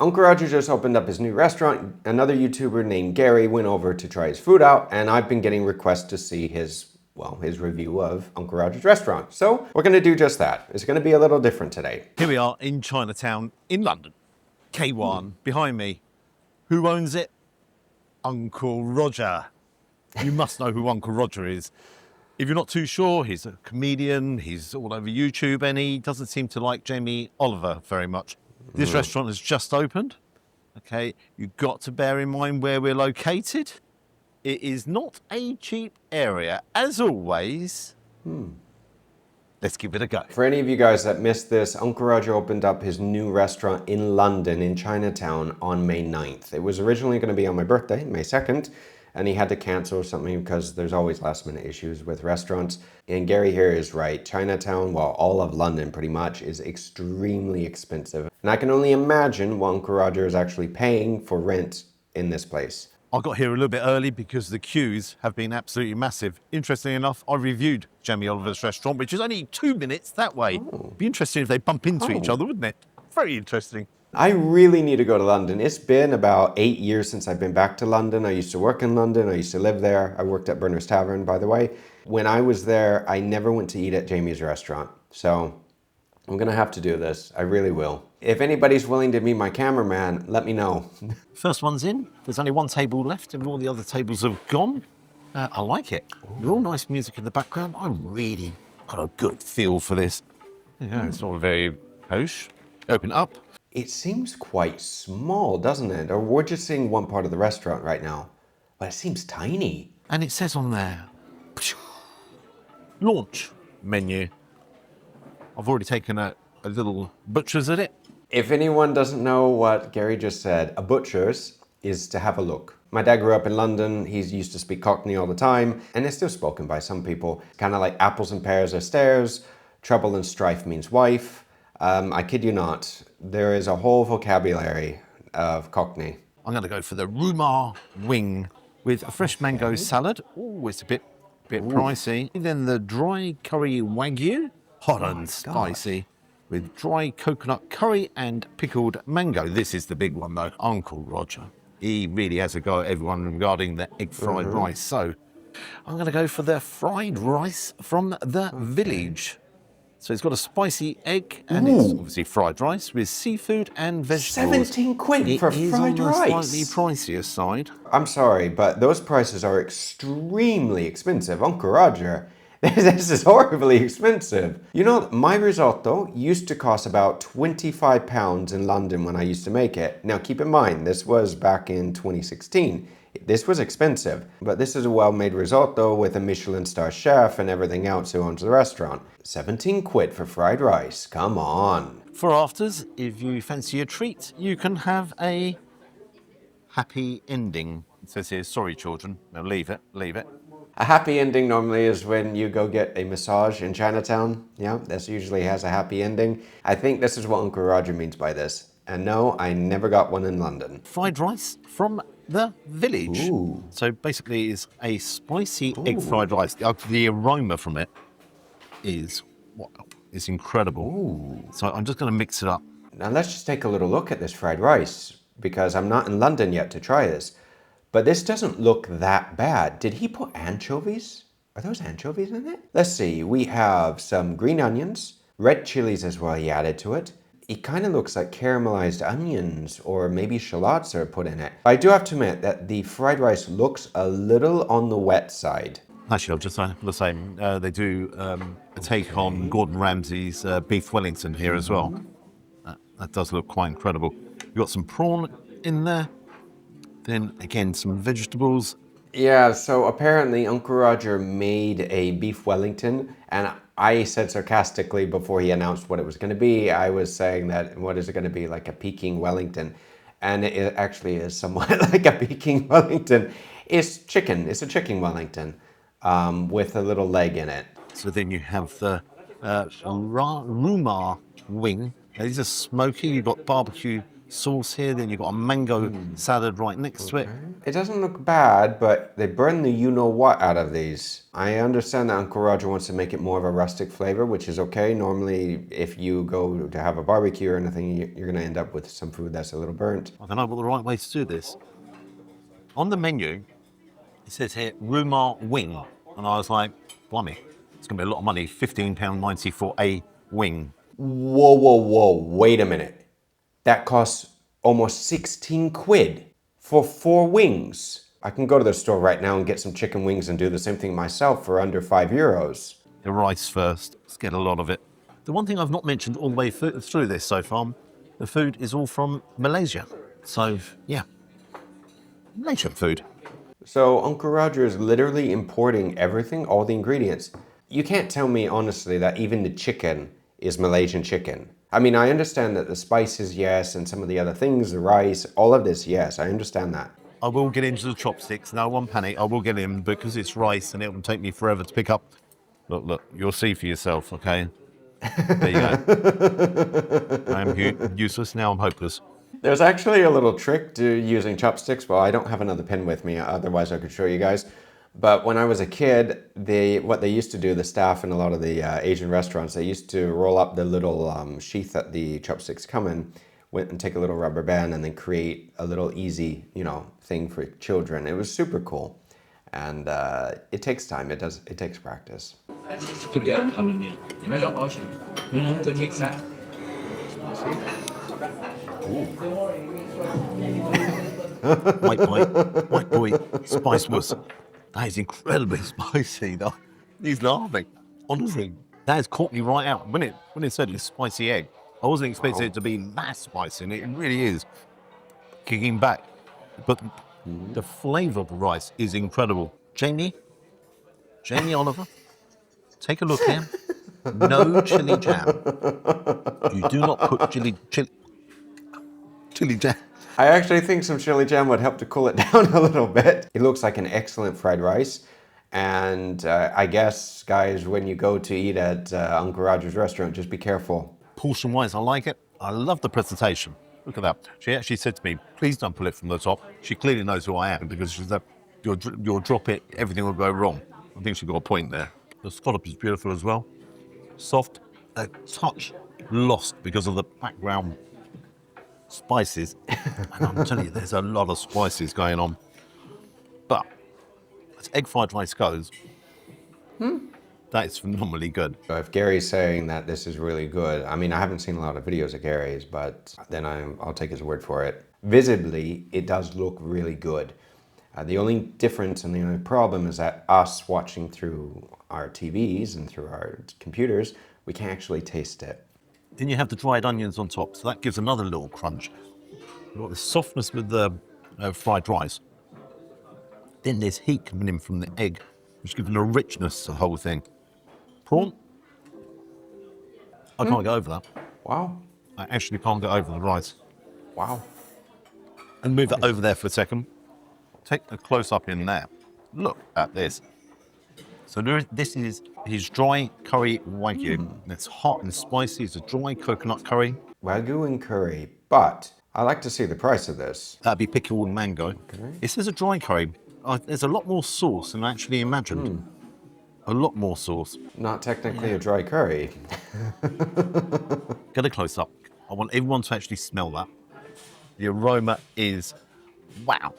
Uncle Roger just opened up his new restaurant. Another YouTuber named Gary went over to try his food out, and I've been getting requests to see his review of Uncle Roger's restaurant. So we're going to do just that. It's going to be a little different today. Here we are in Chinatown in London. Kawan behind me. Who owns it? Uncle Roger. You must know who Uncle Roger is. If you're not too sure, he's a comedian, he's all over YouTube, and he doesn't seem to like Jamie Oliver very much. This restaurant has just opened. Okay, you've got to bear in mind where we're located. It is not a cheap area. As always, let's give it a go. For any of you guys that missed this, Uncle Roger opened up his new restaurant in London, in Chinatown, on May 9th. It was originally going to be on my birthday, May 2nd, and he had to cancel something because there's always last-minute issues with restaurants. And Gary here is right. Chinatown, well, all of London pretty much, is extremely expensive. And I can only imagine what Uncle Roger is actually paying for rent in this place. I got here a little bit early because the queues have been absolutely massive. Interestingly enough, I reviewed Jamie Oliver's restaurant, which is only 2 minutes that way. Be interesting if they bump into each other, wouldn't it? Very interesting. I really need to go to London. It's been about 8 years since I've been back to London. I used to work in London. I used to live there. I worked at Berners Tavern, by the way. When I was there, I never went to eat at Jamie's restaurant. So I'm going to have to do this. I really will. If anybody's willing to be my cameraman, let me know. First one's in. There's only one table left and all the other tables have gone. I like it. Real nice music in the background. I really got a good feel for this. Yeah, it's not very posh. Open up. It seems quite small, doesn't it? Or we're just seeing one part of the restaurant right now. But it seems tiny. And it says on there, launch menu. I've already taken a little butcher's at it. If anyone doesn't know what Gary just said, a butcher's is to have a look. My dad grew up in London. He used to speak Cockney all the time, and it's still spoken by some people. Kind of like apples and pears are stairs, trouble and strife means wife. I kid you not, there is a whole vocabulary of Cockney. I'm going to go for the Rumar wing with a fresh mango salad. Oh, it's a bit pricey. And then the dry curry wagyu, hot and spicy, with dry coconut curry and pickled mango. This is the big one though, Uncle Roger. He really has a go at everyone regarding the egg fried rice. So I'm going to go for the fried rice from the village. So it's got a spicy egg and it's obviously fried rice with seafood and vegetables. 17 quid for fried rice. It is on the slightly pricier side. I'm sorry, but those prices are extremely expensive. Uncle Roger, this is horribly expensive. You know, my risotto used to cost about £25 in London when I used to make it. Now keep in mind, this was back in 2016. This was expensive, but this is a well-made risotto with a Michelin star chef and everything else who owns the restaurant. 17 quid for fried rice, come on. For afters, if you fancy a treat, you can have a happy ending. It says here, sorry children, no, leave it. A happy ending normally is when you go get a massage in Chinatown. Yeah, this usually has a happy ending. I think this is what Uncle Roger means by this. And no, I never got one in London. Fried rice from the village. Ooh. So basically it's a spicy egg fried rice. The aroma from it is, wow, it's incredible. Ooh. So I'm just going to mix it up. Now let's just take a little look at this fried rice, because I'm not in London yet to try this. But this doesn't look that bad. Did he put anchovies? Are those anchovies in it? Let's see, we have some green onions, red chilies as well he added to it. It kind of looks like caramelized onions or maybe shallots are put in it. I do have to admit that the fried rice looks a little on the wet side. Actually, I'll just say the same. They do a take on Gordon Ramsay's beef Wellington here as well. That does look quite incredible. You've got some prawn in there. Then again, some vegetables. Yeah, so apparently Uncle Roger made a beef Wellington, and I said sarcastically before he announced what it was going to be, I was saying that, what is it going to be, like a Peking Wellington? And it actually is somewhat like a Peking Wellington. It's chicken, it's a chicken Wellington with a little leg in it. So then you have the Rumar wing. Now, these are smoky. You've got barbecue sauce here. Then you've got a mango salad right next to it. It doesn't look bad, but they burn the you-know-what out of these. I understand that Uncle Roger wants to make it more of a rustic flavor, which is okay. Normally, if you go to have a barbecue or anything, you're going to end up with some food that's a little burnt. I don't know what the right way to do this. On the menu, it says here, Rumar wing. And I was like, blimey, it's going to be a lot of money, £15.90 for a wing. Whoa, whoa, whoa, wait a minute. That costs almost 16 quid for 4 wings. I can go to the store right now and get some chicken wings and do the same thing myself for under €5. The rice first, let's get a lot of it. The one thing I've not mentioned all the way through this so far, the food is all from Malaysia. So, yeah, Malaysian food. So Uncle Roger is literally importing everything, all the ingredients. You can't tell me honestly that even the chicken is Malaysian chicken. I mean, I understand that the spices, yes, and some of the other things, the rice, all of this, yes, I understand that. I will get into the chopsticks. No one panic. I will get in because it's rice and it will take me forever to pick up. Look, you'll see for yourself, okay? There you go. I am useless, now I'm hopeless. There's actually a little trick to using chopsticks. Well, I don't have another pin with me, otherwise I could show you guys. But when I was a kid, what they used to do, the staff in a lot of the Asian restaurants, they used to roll up the little sheath that the chopsticks come in, and take a little rubber band and then create a little easy, thing for children. It was super cool. And it takes time, it takes practice. White boy, spice was. That is incredibly spicy, though. He's laughing. Honestly, that has caught me right out. When it said it's spicy egg, I wasn't expecting it to be that spicy, and it really is. Kicking back. But the flavour of the rice is incredible. Jamie Oliver, take a look here. No chili jam. You do not put chili jam. I actually think some chili jam would help to cool it down a little bit. It looks like an excellent fried rice. And I guess, guys, when you go to eat at Uncle Roger's restaurant, just be careful. Portion-wise, I like it. I love the presentation. Look at that. She actually said to me, please don't pull it from the top. She clearly knows who I am because she said, you'll drop it, everything will go wrong. I think she got a point there. The scallop is beautiful as well. Soft, a touch lost because of the background spices. And I'm telling you, there's a lot of spices going on. But as egg fried rice goes, that is phenomenally good. So if Gary's saying that this is really good, I mean, I haven't seen a lot of videos of Gary's, but then I'll take his word for it. Visibly, it does look really good. The only difference and the only problem is that us watching through our TVs and through our computers, we can't actually taste it. Then you have the dried onions on top, so that gives another little crunch. You've got the softness with the fried rice. Then there's heat coming in from the egg, which gives a richness to the whole thing. Prawn, I can't get over that. Wow. I actually can't get over the rice. Wow. And move that over there for a second. Take a close-up in there. Look at this. So this is his dry curry wagyu. It's hot and spicy. It's a dry coconut curry. Wagyu and curry, but I like to see the price of this. That'd be pickled mango. Okay. It says a dry curry. There's a lot more sauce than I actually imagined. A lot more sauce. Not technically a dry curry. Get a close-up. I want everyone to actually smell that. The aroma is wow.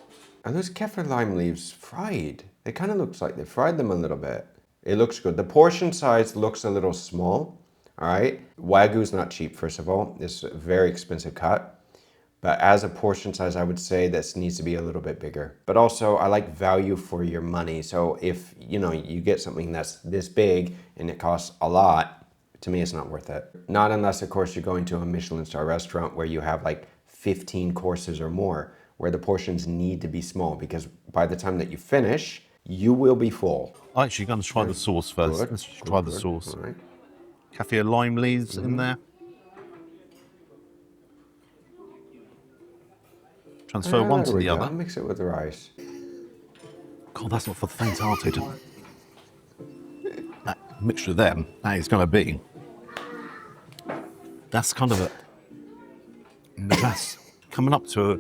And those kaffir lime leaves fried. It kind of looks like they fried them a little bit. It looks good. The portion size looks a little small, all right? Wagyu's not cheap, first of all. It's a very expensive cut. But as a portion size, I would say this needs to be a little bit bigger. But also, I like value for your money. So if, you get something that's this big and it costs a lot, to me, it's not worth it. Not unless, of course, you're going to a Michelin star restaurant where you have like 15 courses or more, where the portions need to be small, because by the time that you finish, you will be full. I'm actually going to try the sauce first. Let's try the sauce. All right. Kaffir lime leaves in there. Transfer one to the other. Mix it with the rice. God, that's not for the faint-hearted. That mixture there, that is going to be. That's kind of a. coming up to a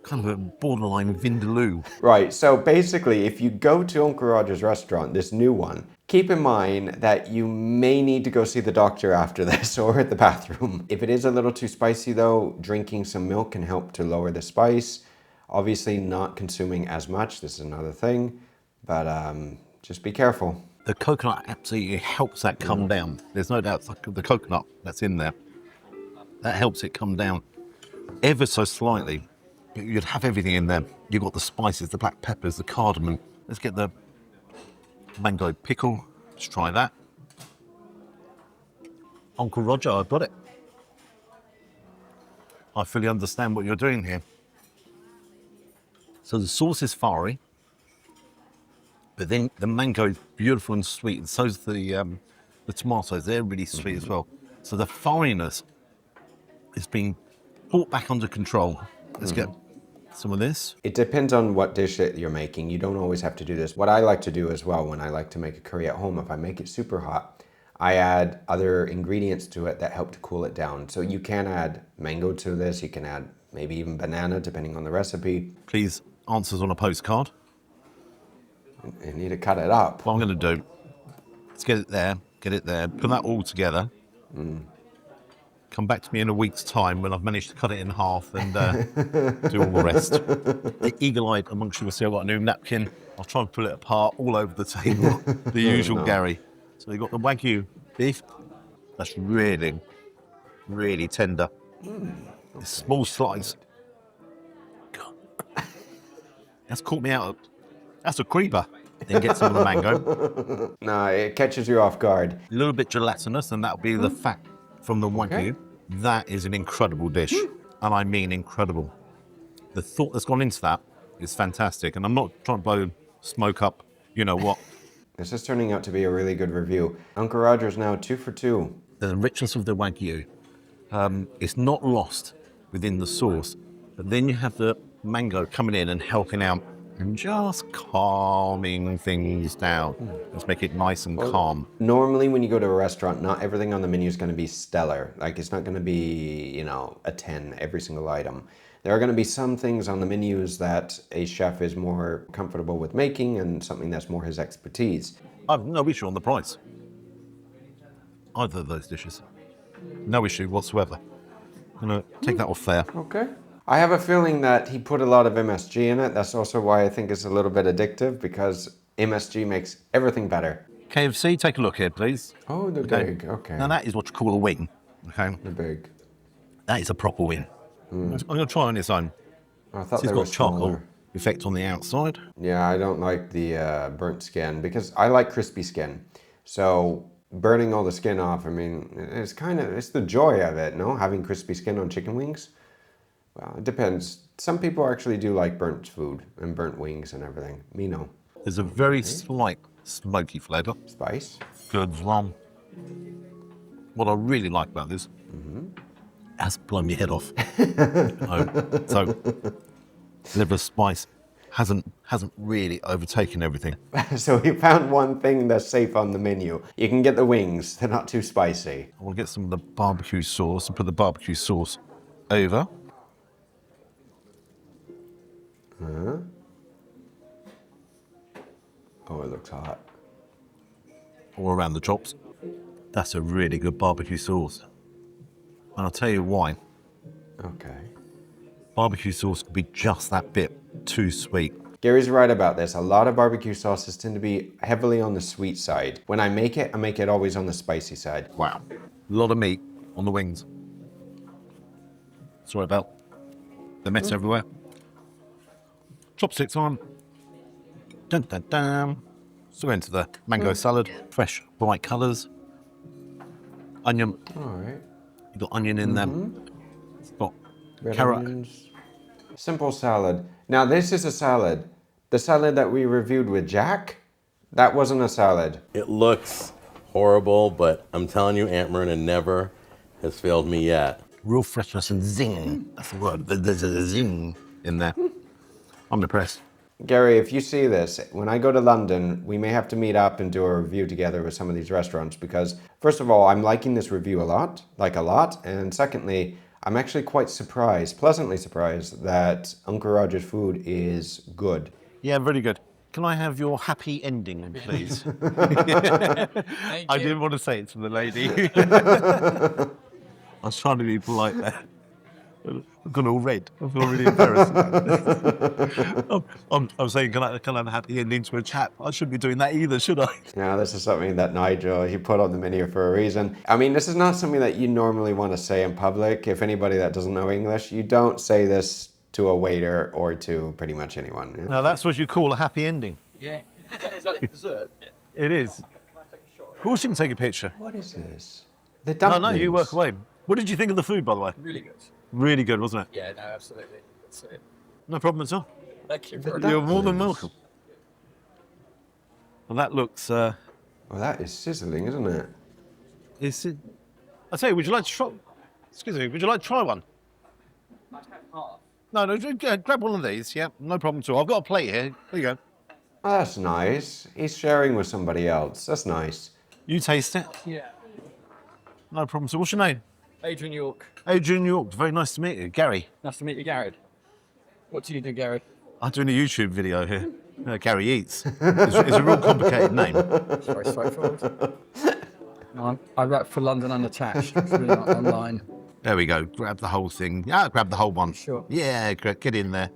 kind of a borderline vindaloo. Right, so basically, if you go to Uncle Roger's restaurant, this new one, keep in mind that you may need to go see the doctor after this or at the bathroom. If it is a little too spicy though, drinking some milk can help to lower the spice. Obviously not consuming as much, this is another thing, but just be careful. The coconut absolutely helps that come down. There's no doubt the coconut that's in there, that helps it come down ever so slightly. But you'd have everything in there. You've got the spices, the black peppers, the cardamom. Let's get the mango pickle. Let's try that. Uncle Roger, I've got it. I fully understand what you're doing here. So the sauce is fiery, but then the mango is beautiful and sweet, and so's the tomatoes. They're really sweet as well. So the fieriness is being brought back under control. Let's get some of this. It depends on what dish that you're making. You don't always have to do this. What I like to do as well when I like to make a curry at home, if I make it super hot, I add other ingredients to it that help to cool it down. So you can add mango to this. You can add maybe even banana, depending on the recipe. Please, answers on a postcard. You need to cut it up. What I'm going to do, let's get it there, put that all together. Come back to me in a week's time when I've managed to cut it in half and do all the rest. The eagle-eyed amongst you will see I've got a new napkin. I'll try and pull it apart all over the table, the usual Gary. So you've got the Wagyu beef. That's really, really tender. A small slice. God. That's caught me out. That's a creeper. Then get some of the mango. No, it catches you off guard. A little bit gelatinous, and that'll be the fat from the Wagyu. That is an incredible dish, and I mean incredible. The thought that's gone into that is fantastic, and I'm not trying to blow smoke up, you know what. This is turning out to be a really good review. Uncle Roger's now 2 for 2. The richness of the Wagyu is not lost within the sauce, but then you have the mango coming in and helping out and just calming things down. Let's make it nice and calm. Normally when you go to a restaurant, not everything on the menu is going to be stellar. Like it's not going to be, you know, a 10 every single item. There are going to be some things on the menus that a chef is more comfortable with making and something that's more his expertise. I've no issue on the price. Either of those dishes. No issue whatsoever. I'm going to take that off there. Okay. I have a feeling that he put a lot of MSG in it. That's also why I think it's a little bit addictive, because MSG makes everything better. KFC, take a look here, please. Oh, the big, okay. Now that is what you call a wing, okay? The big. That is a proper wing. I'm going to try on its own. I thought It's they got were charcoal smaller. effect on the outside. Yeah, I don't like the burnt skin because I like crispy skin. So burning all the skin off, I mean, it's the joy of it, no? Having crispy skin on chicken wings. Well, it depends. Some people actually do like burnt food and burnt wings and everything. Me, no. There's a very slight smoky flavour. Spice. Good as well. What I really like about this, has blown my head off. So, liver spice hasn't really overtaken everything. So we found one thing that's safe on the menu. You can get the wings. They're not too spicy. I want to get some of the barbecue sauce and put the barbecue sauce over. Oh, it looks hot. All around the chops. That's a really good barbecue sauce. And I'll tell you why. Okay. Barbecue sauce could be just that bit too sweet. Gary's right about this. A lot of barbecue sauces tend to be heavily on the sweet side. When I make it always on the spicy side. Wow. A lot of meat on the wings. Sorry about the mess everywhere. Chopsticks on. Dun dun dun. So into the mango salad. Fresh, bright colours. Onion. All right. You've got onion in there. It's got Red carrot. onions. Simple salad. Now this is a salad. The salad that we reviewed with Jack, that wasn't a salad. It looks horrible, but I'm telling you, Aunt Myrna never has failed me yet. Real freshness and zing. That's the word. There's a zing in there. I'm impressed. Gary, if you see this, when I go to London, we may have to meet up and do a review together with some of these restaurants because, first of all, I'm liking this review a lot, and secondly, I'm actually quite surprised, pleasantly surprised, that Uncle Roger's food is good. Yeah, very good. Can I have your happy ending, please? I didn't want to say it to the lady. I was trying to be polite there. I've gone all red. I feel really embarrassed. I'm saying, can I have a happy ending to a chat? I shouldn't be doing that either, should I? Yeah, this is something that Nigel, he put on the menu for a reason. I mean, this is not something that you normally want to say in public. If anybody that doesn't know English, you don't say this to a waiter or to pretty much anyone. Yeah? Now, that's what you call a happy ending. Yeah. Is that dessert? It is. Of course you can take a picture. What is this? The No, dumplings. no, you work away. What did you think of the food, by the way? Really good. Really good, wasn't it? Yeah, no, absolutely. That's it. No problem at all. Thank you very You're much. more than welcome. Well, that looks... Well, that is sizzling, isn't it? Is it... I tell you, would you like to try... Excuse me, would you like to try one? No, grab one of these, yeah, no problem at all. I've got a plate here. There you go. Oh, that's nice. He's sharing with somebody else. That's nice. You taste it. Yeah. No problem at all. What's your name? Adrian York. Adrian York. Very nice to meet you. Gary. Nice to meet you, Garrett. What do you do, Garrett? I'm doing a YouTube video here. Gary Eats. It's a real complicated name. It's very straightforward. No, I work for London Unattached. It's really not online. There we go. Grab the whole thing. Yeah, grab the whole one. Sure. Yeah, get in there.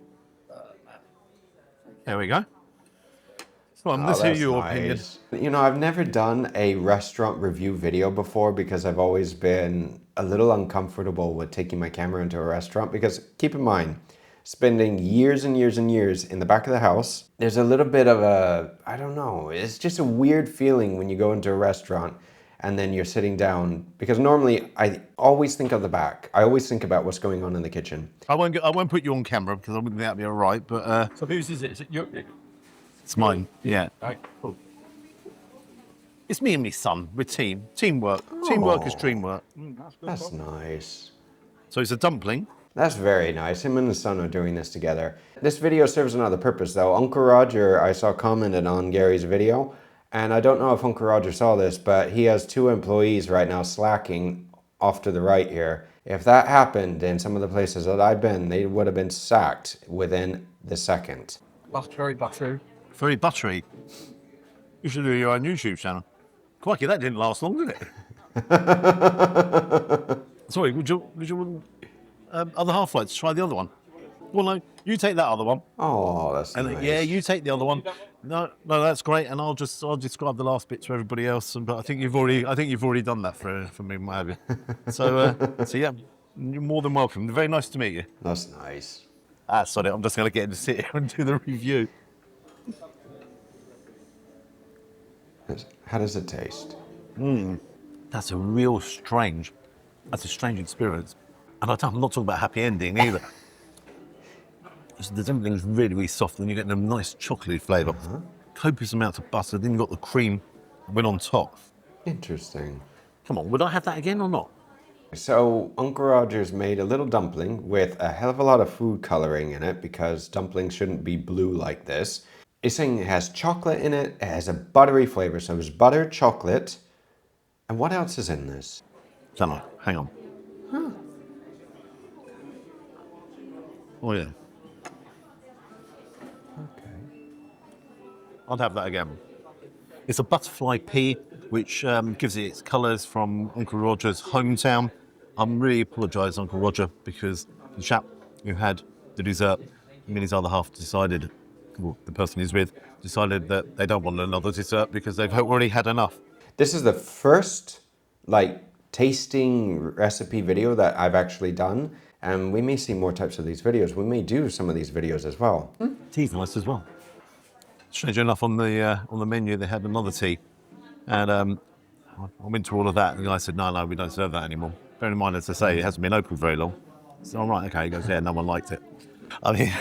There we go. Well, Oh, let's hear that's your nice. opinion. You know, I've never done a restaurant review video before because I've always been a little uncomfortable with taking my camera into a restaurant because keep in mind, spending years and years and years in the back of the house, there's a little bit of a, I don't know, it's just a weird feeling when you go into a restaurant and then you're sitting down because normally I always think of the back. I always think about what's going on in the kitchen. I won't put you on camera because I wouldn't think that'd be all right, but So whose is it? Is it your... it's mine. Yeah. Right, cool. It's me and my son. We're team. Teamwork. Teamwork is dreamwork. That's nice. So it's a dumpling. That's very nice. Him and his son are doing this together. This video serves another purpose though. Uncle Roger, I saw commented on Gary's video, and I don't know if Uncle Roger saw this, but he has 2 employees right now slacking off to the right here. If that happened in some of the places that I've been, they would have been sacked within the second. Very buttery. Very buttery. You should do your own YouTube channel. Crikey, that didn't last long, did it? Sorry, would you other half like to try the other one? Well, no, you take that other one. Oh, that's And nice. yeah, you take the other one. No, that's great. And I'll describe the last bit to everybody else. But I think you've already done that for me, what have you? So yeah, you're more than welcome. Very nice to meet you. That's nice. Sorry, I'm just going to get him to sit here and do the review. How does it taste? That's a strange experience. And I'm not talking about happy ending either. The dumpling's really, really soft, and you get a nice chocolatey flavour. Copious amounts of butter, then you've got the cream went on top. Interesting. Come on, would I have that again or not? So Uncle Roger's made a little dumpling with a hell of a lot of food coloring in it because dumplings shouldn't be blue like this. It's saying it has chocolate in it, it has a buttery flavor, so it's butter, chocolate, and what else is in this? Don't know, hang on. Oh yeah. Okay. I'd have that again. It's a butterfly pea, which gives it its colours from Uncle Roger's hometown. I'm really apologise, Uncle Roger, because the chap who had the dessert, him and his other half decided, well, the person he's with, decided that they don't want another dessert because they've already had enough. This is the first, tasting recipe video that I've actually done, and we may see more types of these videos. We may do some of these videos as well. Tea's nice as well. Strange enough, on the menu they had another tea, and I went to all of that, and the guy said, no, we don't serve that anymore. Bear in mind, as I say, it hasn't been open very long. So, all right, okay. He goes, yeah, no one liked it. I mean,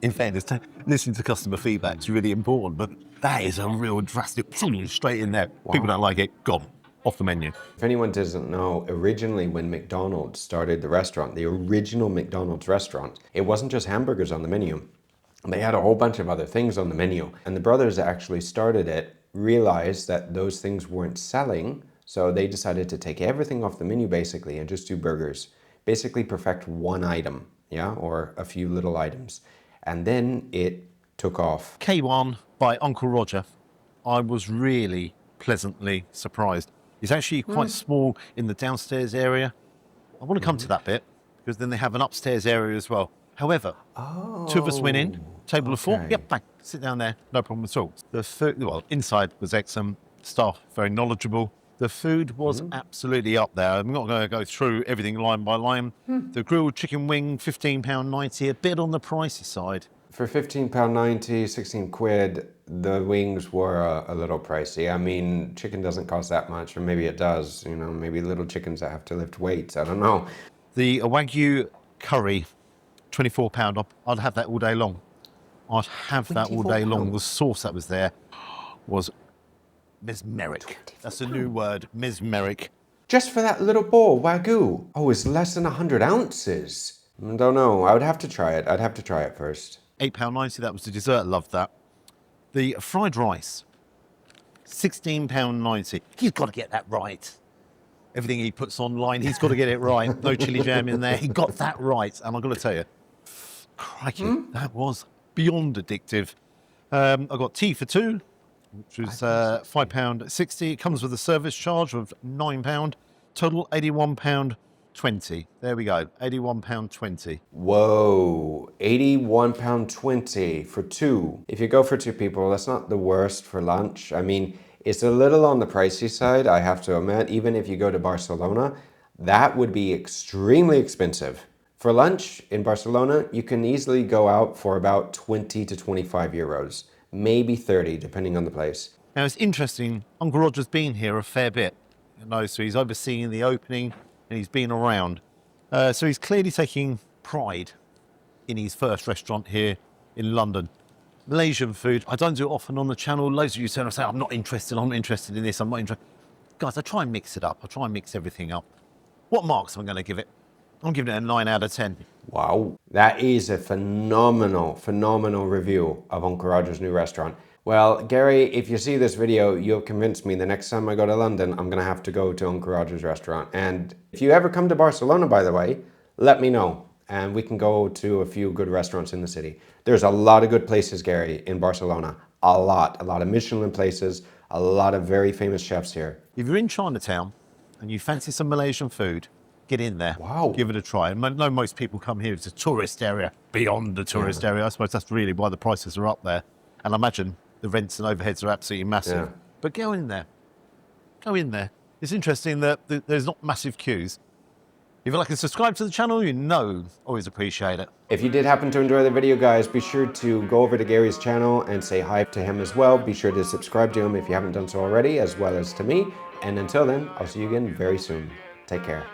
in fairness, listening to customer feedback is really important, but that is a real drastic, straight in there. Wow. People don't like it, gone, off the menu. If anyone doesn't know, originally when McDonald's started the restaurant, the original McDonald's restaurant, it wasn't just hamburgers on the menu. They had a whole bunch of other things on the menu. And the brothers that actually started it realized that those things weren't selling, so they decided to take everything off the menu basically and just do burgers. basically perfect one item, yeah, or a few little items. And then it took off. Kawan by Uncle Roger. I was really pleasantly surprised. It's actually quite small in the downstairs area. I want to come to that bit because then they have an upstairs area as well. However, two of us went in, table of four. okay. Yep, bang, sit down there, no problem at all. The food, well, inside was excellent. Staff very knowledgeable. The food was absolutely up there. I'm not going to go through everything line by line. The grilled chicken wing, £15.90, a bit on the pricey side. For £15.90, 16 quid, the wings were a little pricey. I mean, chicken doesn't cost that much, or maybe it does. You know, maybe little chickens that have to lift weights. I don't know. The Wagyu curry, £24. I'd have that all day long. I'd have that all day long. The sauce that was there was mesmeric. That's a new word, mesmeric. Just for that little bowl, Wagyu. Oh, it's less than 100 ounces. I don't know. I would have to try it. I'd have to try it first. £8.90, that was the dessert, loved that. The fried rice, £16.90. He's got to get that right. Everything he puts online, he's got to get it right. No chili jam in there, he got that right. And I've got to tell you, crikey, that was beyond addictive. I got tea for two, which was £5.60. It comes with a service charge of £9. Total £81.20. There we go, £81.20. Whoa, £81.20 for two. If you go for two people, that's not the worst for lunch. I mean, it's a little on the pricey side, I have to admit. Even if you go to Barcelona, that would be extremely expensive. For lunch in Barcelona, you can easily go out for about 20 to 25 euros, maybe 30, depending on the place. Now, it's interesting, Uncle Roger's been here a fair bit, you know, so he's overseeing the opening and he's been around. So he's clearly taking pride in his first restaurant here in London. Malaysian food, I don't do it often on the channel. Loads of you turn and say, I'm not interested in this, I'm not interested. Guys, I try and mix it up. I try and mix everything up. What marks am I going to give it? I'm giving it a 9 out of 10. Wow, that is a phenomenal review of Uncle Roger's new restaurant. Well, Gary, if you see this video, you'll convince me the next time I go to London, I'm gonna have to go to Uncle Roger's restaurant. And if you ever come to Barcelona, by the way, let me know, and we can go to a few good restaurants in the city. There's a lot of good places, Gary, in Barcelona. A lot of Michelin places, a lot of very famous chefs here. If you're in Chinatown and you fancy some Malaysian food, get in there. Wow. Give it a try. I know most people come here, it's a tourist area, beyond the tourist area. I suppose that's really why the prices are up there. And I imagine the rents and overheads are absolutely massive. Yeah. But go in there. Go in there. It's interesting that there's not massive queues. If you'd like to subscribe to the channel, you know, always appreciate it. If you did happen to enjoy the video, guys, be sure to go over to Gary's channel and say hi to him as well. Be sure to subscribe to him if you haven't done so already, as well as to me. And until then, I'll see you again very soon. Take care.